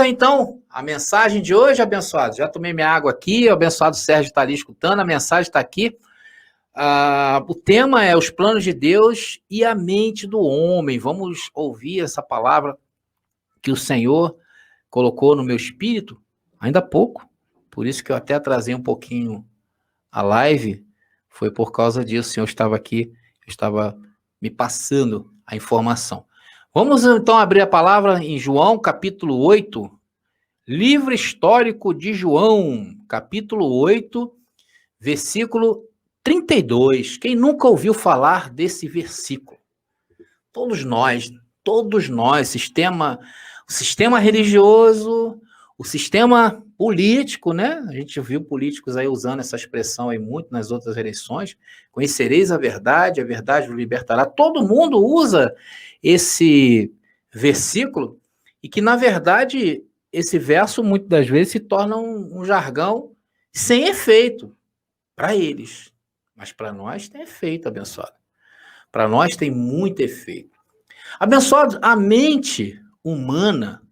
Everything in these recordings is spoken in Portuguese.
então a mensagem de hoje, abençoado. Já tomei minha água aqui, o abençoado Sérgio está ali escutando, a mensagem está aqui. O tema é os planos de Deus e a mente do homem. Vamos ouvir essa palavra que o Senhor colocou no meu espírito ainda há pouco. Por isso que eu até atrasei um pouquinho a live, foi por causa disso. O Senhor estava aqui, eu estava me passando a informação. Vamos então abrir a palavra em João, capítulo 8, livro histórico de João, capítulo 8, versículo 32. Quem nunca ouviu falar desse versículo? Todos nós, o sistema religioso, o sistema político, né? A gente viu políticos aí usando essa expressão aí muito nas outras eleições. Conhecereis a verdade vos libertará. Todo mundo usa esse versículo e que, na verdade, esse verso muitas das vezes se torna um jargão sem efeito para eles. Mas para nós tem efeito, abençoado. Para nós tem muito efeito. Abençoado, a mente humana,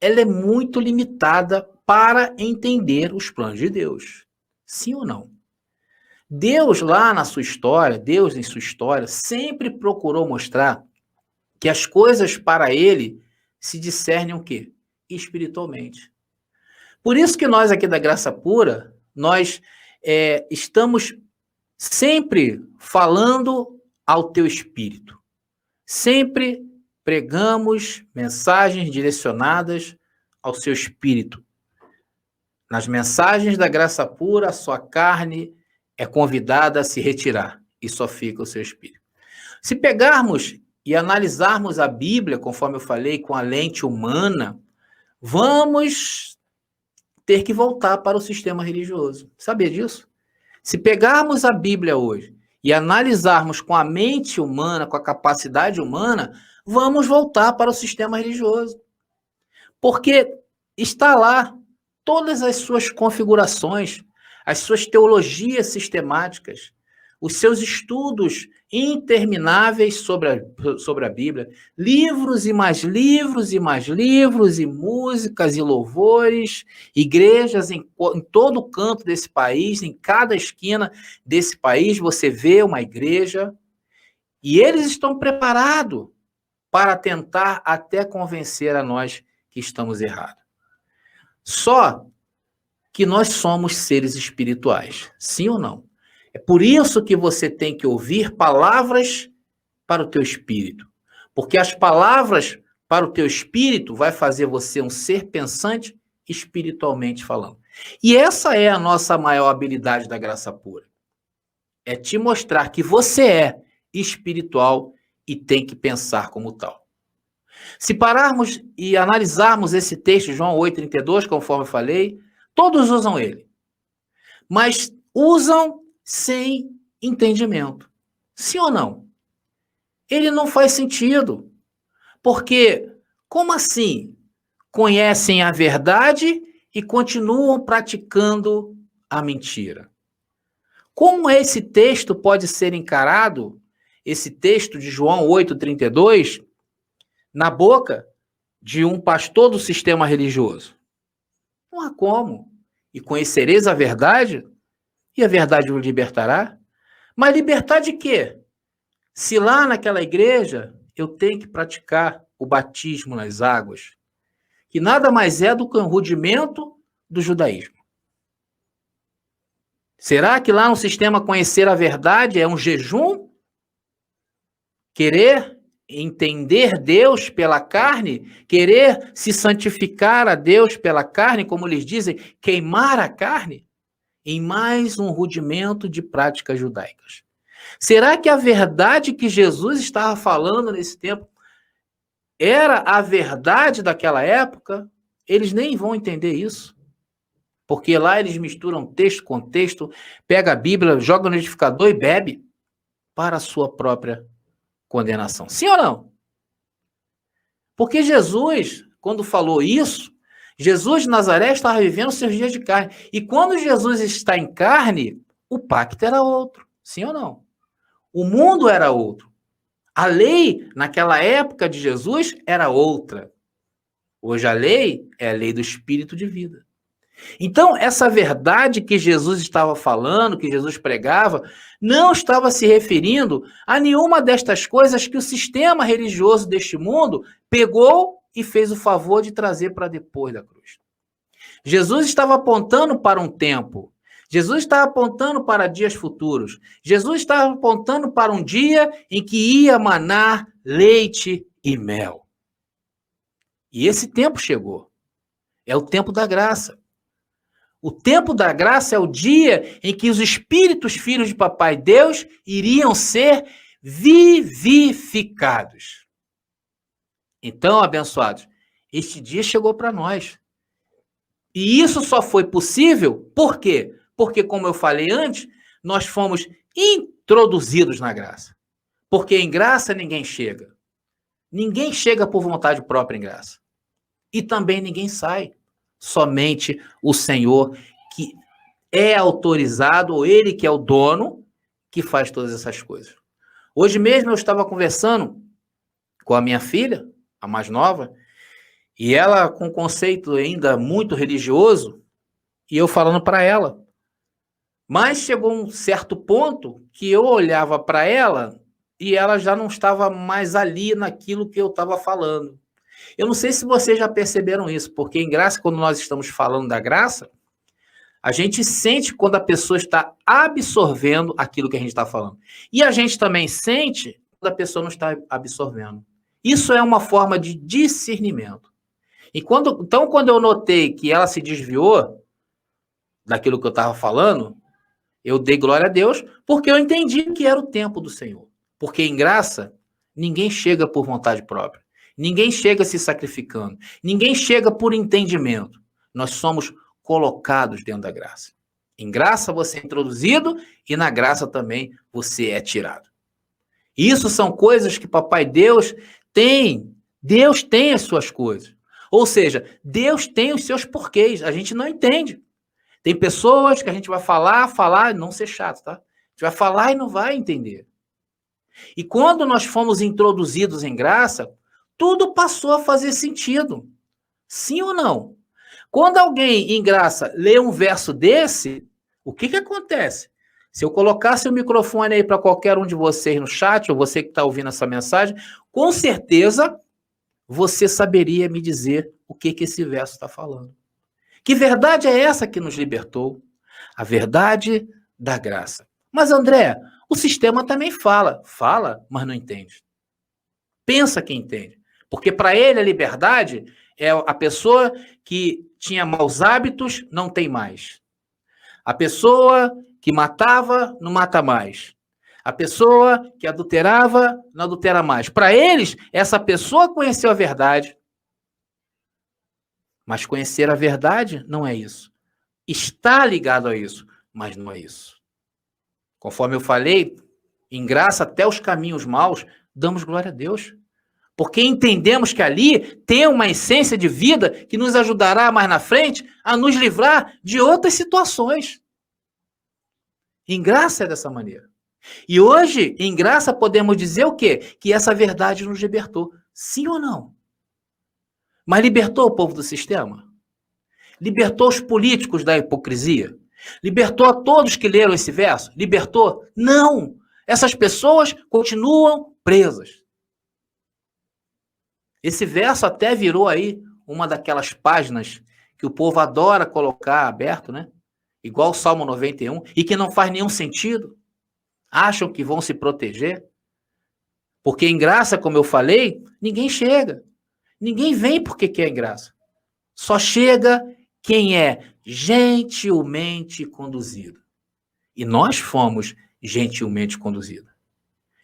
ela é muito limitada para entender os planos de Deus. Sim ou não? Deus lá na sua história, Deus em sua história, sempre procurou mostrar que as coisas para ele se discernem o quê? Espiritualmente. Por isso que nós aqui da Graça Pura, nós estamos sempre falando ao teu espírito. Sempre pregamos mensagens direcionadas ao seu espírito. Nas mensagens da Graça Pura, a sua carne é convidada a se retirar e só fica o seu espírito. Se pegarmos e analisarmos a Bíblia, conforme eu falei, com a lente humana, vamos ter que voltar para o sistema religioso. Sabia disso? Se pegarmos a Bíblia hoje e analisarmos com a mente humana, com a capacidade humana, vamos voltar para o sistema religioso. Porque está lá todas as suas configurações, as suas teologias sistemáticas, os seus estudos intermináveis sobre a Bíblia, livros e mais livros e mais livros, e músicas e louvores, igrejas em todo canto desse país, em cada esquina desse país, você vê uma igreja, e eles estão preparados para tentar até convencer a nós que estamos errados. Só que nós somos seres espirituais, sim ou não? É por isso que você tem que ouvir palavras para o teu espírito. Porque as palavras para o teu espírito vai fazer você um ser pensante espiritualmente falando. E essa é a nossa maior habilidade da Graça Pura. É te mostrar que você é espiritual e tem que pensar como tal. Se pararmos e analisarmos esse texto, João 8,32, conforme eu falei, todos usam ele. Mas usam sem entendimento. Sim ou não? Ele não faz sentido. Porque, como assim? Conhecem a verdade e continuam praticando a mentira. Como esse texto pode ser encarado, esse texto de João 8,32, na boca de um pastor do sistema religioso? Não há como. E conhecereis a verdade, e a verdade o libertará. Mas libertar de quê? Se lá naquela igreja eu tenho que praticar o batismo nas águas, que nada mais é do que um rudimento do judaísmo. Será que lá no sistema conhecer a verdade é um jejum? Querer entender Deus pela carne? Querer se santificar a Deus pela carne, como eles dizem, queimar a carne? Em mais um rudimento de práticas judaicas. Será que a verdade que Jesus estava falando nesse tempo era a verdade daquela época? Eles nem vão entender isso. Porque lá eles misturam texto com texto, pega a Bíblia, joga no liquidificador e bebe para a sua própria condenação. Sim ou não? Porque Jesus, quando falou isso, Jesus de Nazaré estava vivendo seus dias de carne. E quando Jesus está em carne, o pacto era outro. Sim ou não? O mundo era outro. A lei, naquela época de Jesus, era outra. Hoje a lei é a lei do espírito de vida. Então, essa verdade que Jesus estava falando, que Jesus pregava, não estava se referindo a nenhuma destas coisas que o sistema religioso deste mundo pegou e fez o favor de trazer para depois da cruz. Jesus estava apontando para um tempo. Jesus estava apontando para dias futuros. Jesus estava apontando para um dia em que ia manar leite e mel. E esse tempo chegou. É o tempo da graça. O tempo da graça é o dia em que os espíritos filhos de Papai Deus iriam ser vivificados. Então, abençoados, este dia chegou para nós. E isso só foi possível, por quê? Porque, como eu falei antes, nós fomos introduzidos na graça. Porque em graça ninguém chega. Ninguém chega por vontade própria em graça. E também ninguém sai. Somente o Senhor, que é autorizado, ou ele que é o dono, que faz todas essas coisas. Hoje mesmo eu estava conversando com a minha filha, a mais nova, e ela com um conceito ainda muito religioso, e eu falando para ela. Mas chegou um certo ponto que eu olhava para ela e ela já não estava mais ali naquilo que eu estava falando. Eu não sei se vocês já perceberam isso, porque em graça, quando nós estamos falando da graça, a gente sente quando a pessoa está absorvendo aquilo que a gente está falando. E a gente também sente quando a pessoa não está absorvendo. Isso é uma forma de discernimento. Então, quando eu notei que ela se desviou daquilo que eu estava falando, eu dei glória a Deus, porque eu entendi que era o tempo do Senhor. Porque em graça, ninguém chega por vontade própria. Ninguém chega se sacrificando. Ninguém chega por entendimento. Nós somos colocados dentro da graça. Em graça você é introduzido e na graça também você é tirado. Isso são coisas que Papai Deus tem. Deus tem as suas coisas. Ou seja, Deus tem os seus porquês. A gente não entende. Tem pessoas que a gente vai falar, não ser chato, tá? A gente vai falar e não vai entender. E quando nós fomos introduzidos em graça, tudo passou a fazer sentido. Sim ou não? Quando alguém em graça lê um verso desse, o que acontece? Se eu colocasse o microfone aí para qualquer um de vocês no chat, ou você que está ouvindo essa mensagem, com certeza você saberia me dizer o que esse verso está falando. Que verdade é essa que nos libertou? A verdade da graça. Mas, André, o sistema também fala, mas não entende. Pensa que entende. Porque para ele a liberdade é a pessoa que tinha maus hábitos, não tem mais. A pessoa que matava, não mata mais. A pessoa que adulterava, não adultera mais. Para eles, essa pessoa conheceu a verdade. Mas conhecer a verdade não é isso. Está ligado a isso, mas não é isso. Conforme eu falei, em graça até os caminhos maus, damos glória a Deus. Porque entendemos que ali tem uma essência de vida que nos ajudará mais na frente a nos livrar de outras situações. Em graça é dessa maneira. E hoje, em graça, podemos dizer o quê? Que essa verdade nos libertou. Sim ou não? Mas libertou o povo do sistema? Libertou os políticos da hipocrisia? Libertou a todos que leram esse verso? Libertou? Não! Essas pessoas continuam presas. Esse verso até virou aí uma daquelas páginas que o povo adora colocar aberto, né? Igual o Salmo 91, e que não faz nenhum sentido. Acham que vão se proteger. Porque em graça, como eu falei, ninguém chega. Ninguém vem porque quer em graça. Só chega quem é gentilmente conduzido. E nós fomos gentilmente conduzidos.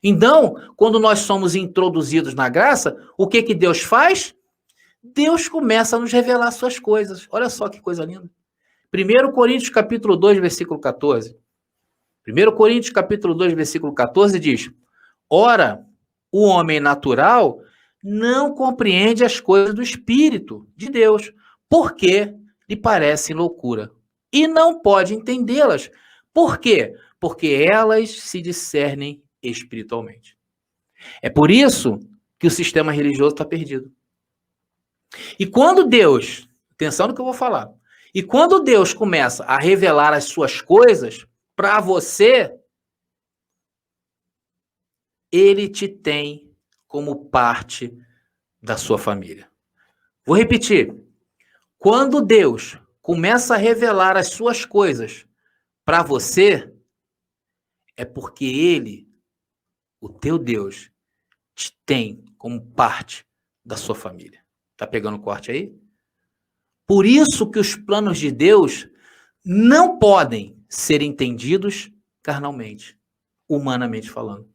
Então, quando nós somos introduzidos na graça, o que Deus faz? Deus começa a nos revelar suas coisas. Olha só que coisa linda. 1 Coríntios capítulo 2, versículo 14. 1 Coríntios capítulo 2, versículo 14 diz: ora, o homem natural não compreende as coisas do Espírito de Deus, porque lhe parecem loucura. E não pode entendê-las. Por quê? Porque elas se discernem espiritualmente. É por isso que o sistema religioso está perdido. E quando Deus, atenção no que eu vou falar, e quando Deus começa a revelar as suas coisas para você, ele te tem como parte da sua família. Vou repetir. Quando Deus começa a revelar as suas coisas para você, é porque ele, o teu Deus, te tem como parte da sua família. Tá pegando o corte aí? Por isso que os planos de Deus não podem ser entendidos carnalmente, humanamente falando.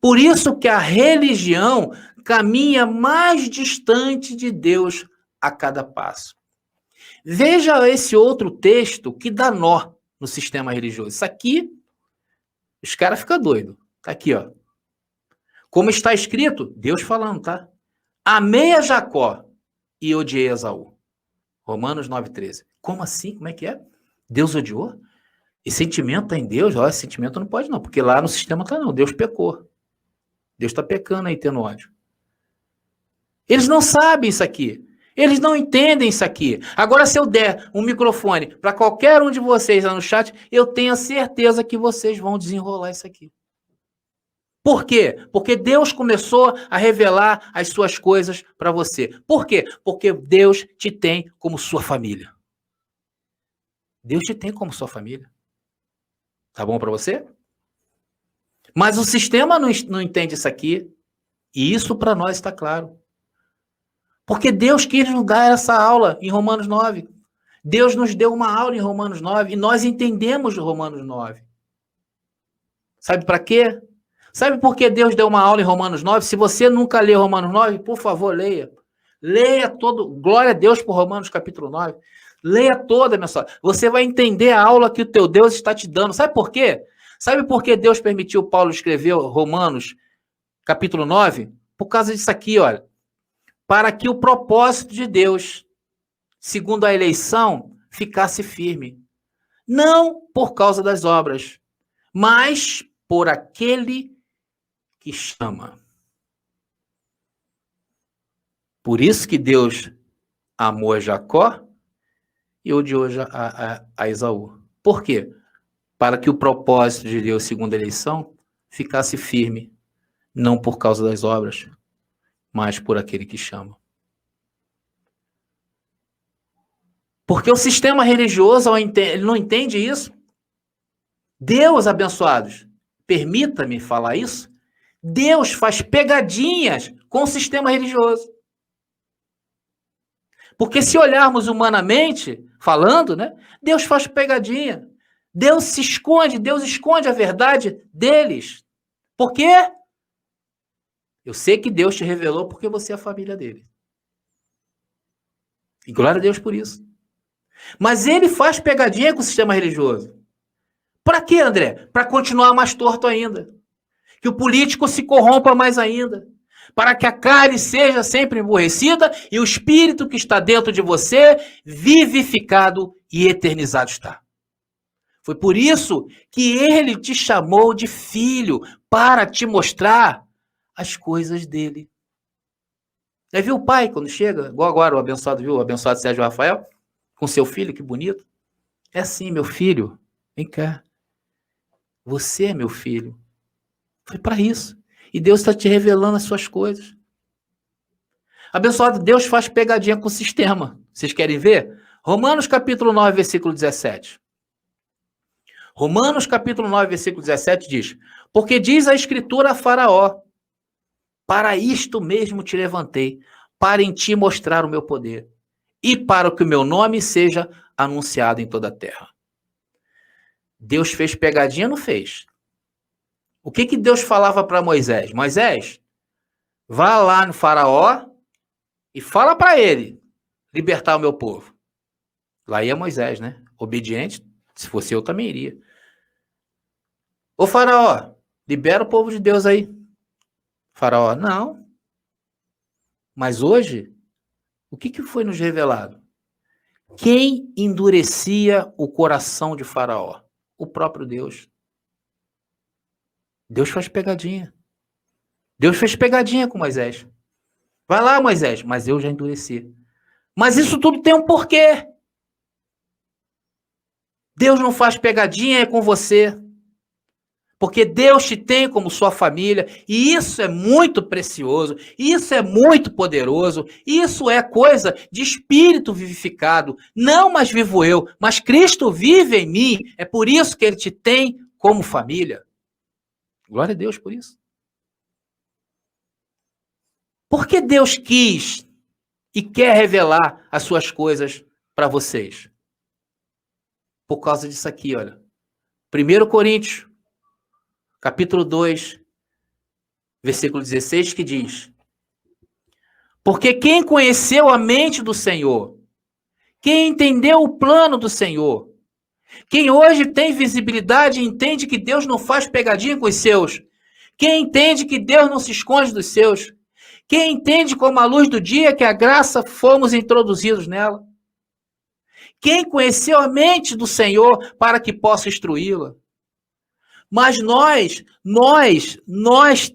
Por isso que a religião caminha mais distante de Deus a cada passo. Veja esse outro texto que dá nó no sistema religioso. Isso aqui, os caras ficam doidos. Tá aqui, ó. Como está escrito, Deus falando, tá? Amei a Jacó e odiei a Esaú. Romanos 9,13. Como assim? Como é que é? Deus odiou? E sentimento tá em Deus? Ó, esse sentimento não pode não, porque lá no sistema tá não. Deus pecou. Deus está pecando aí, tendo ódio. Eles não sabem isso aqui. Eles não entendem isso aqui. Agora, se eu der um microfone para qualquer um de vocês lá no chat, eu tenho a certeza que vocês vão desenrolar isso aqui. Por quê? Porque Deus começou a revelar as suas coisas para você. Por quê? Porque Deus te tem como sua família. Deus te tem como sua família. Tá bom para você? Mas o sistema não entende isso aqui. E isso para nós está claro. Porque Deus quis nos dar essa aula em Romanos 9. Deus nos deu uma aula em Romanos 9 e nós entendemos Romanos 9. Sabe para quê? Sabe por que Deus deu uma aula em Romanos 9? Se você nunca leu Romanos 9, por favor, leia. Leia todo. Glória a Deus por Romanos capítulo 9. Leia toda, minha senhora. Você vai entender a aula que o teu Deus está te dando. Sabe por quê? Sabe por que Deus permitiu Paulo escrever Romanos capítulo 9? Por causa disso aqui, olha. Para que o propósito de Deus, segundo a eleição, ficasse firme. Não por causa das obras, mas por aquele que chama. Por isso que Deus amou a Jacó e odiou a Esaú. Por quê? Para que o propósito de Deus, segundo a eleição, ficasse firme. Não por causa das obras, mas por aquele que chama. Porque o sistema religioso ele não entende isso. Deus, abençoados, permita-me falar isso, Deus faz pegadinhas com o sistema religioso. Porque se olharmos humanamente, falando, né, Deus faz pegadinha. Deus se esconde, Deus esconde a verdade deles. Por quê? Eu sei que Deus te revelou porque você é a família dele. E glória a Deus por isso. Mas ele faz pegadinha com o sistema religioso. Para quê, André? Para continuar mais torto ainda. Que o político se corrompa mais ainda. Para que a carne seja sempre emborrecida e o espírito que está dentro de você vivificado e eternizado está. Foi por isso que ele te chamou de filho, para te mostrar as coisas dele. Já viu o pai quando chega? Igual agora o abençoado, viu? O abençoado Sérgio Rafael, com seu filho, que bonito. É assim, meu filho, vem cá. Você é meu filho. Foi para isso. E Deus está te revelando as suas coisas. Abençoado, Deus faz pegadinha com o sistema. Vocês querem ver? Romanos capítulo 9, versículo 17. Romanos capítulo 9, versículo 17 diz: porque diz a escritura a Faraó, para isto mesmo te levantei, para em ti mostrar o meu poder, e para que o meu nome seja anunciado em toda a terra. Deus fez pegadinha ou não fez? O que Deus falava para Moisés? Moisés, vá lá no Faraó e fala para ele libertar o meu povo. Lá ia Moisés, né? Obediente, se fosse eu também iria. Ô Faraó, libera o povo de Deus aí. Faraó, não. Mas hoje, o que foi nos revelado? Quem endurecia o coração de Faraó? O próprio Deus. Deus faz pegadinha. Deus fez pegadinha com Moisés. Vai lá, Moisés, mas eu já endureci. Mas isso tudo tem um porquê. Deus não faz pegadinha com você. Porque Deus te tem como sua família, e isso é muito precioso, isso é muito poderoso, isso é coisa de espírito vivificado. Não mais vivo eu, mas Cristo vive em mim. É por isso que Ele te tem como família. Glória a Deus por isso. Por que Deus quis e quer revelar as suas coisas para vocês? Por causa disso aqui, olha. 1 Coríntios, capítulo 2, versículo 16, que diz: porque quem conheceu a mente do Senhor, quem entendeu o plano do Senhor, quem hoje tem visibilidade e entende que Deus não faz pegadinha com os seus, quem entende que Deus não se esconde dos seus, quem entende como a luz do dia que a graça fomos introduzidos nela, quem conheceu a mente do Senhor para que possa instruí-la. Mas nós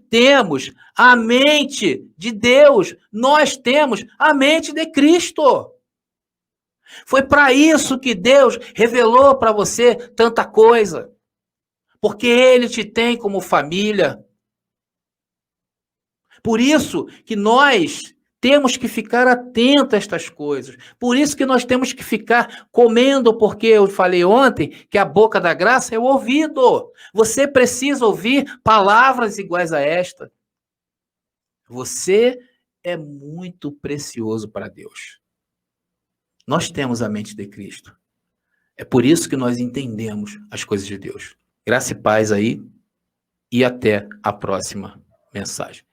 temos a mente de Deus, nós temos a mente de Cristo. Foi para isso que Deus revelou para você tanta coisa. Porque Ele te tem como família. Por isso que nós temos que ficar atentos a estas coisas. Por isso que nós temos que ficar comendo, porque eu falei ontem que a boca da graça é o ouvido. Você precisa ouvir palavras iguais a esta. Você é muito precioso para Deus. Nós temos a mente de Cristo. É por isso que nós entendemos as coisas de Deus. Graça e paz aí e até a próxima mensagem.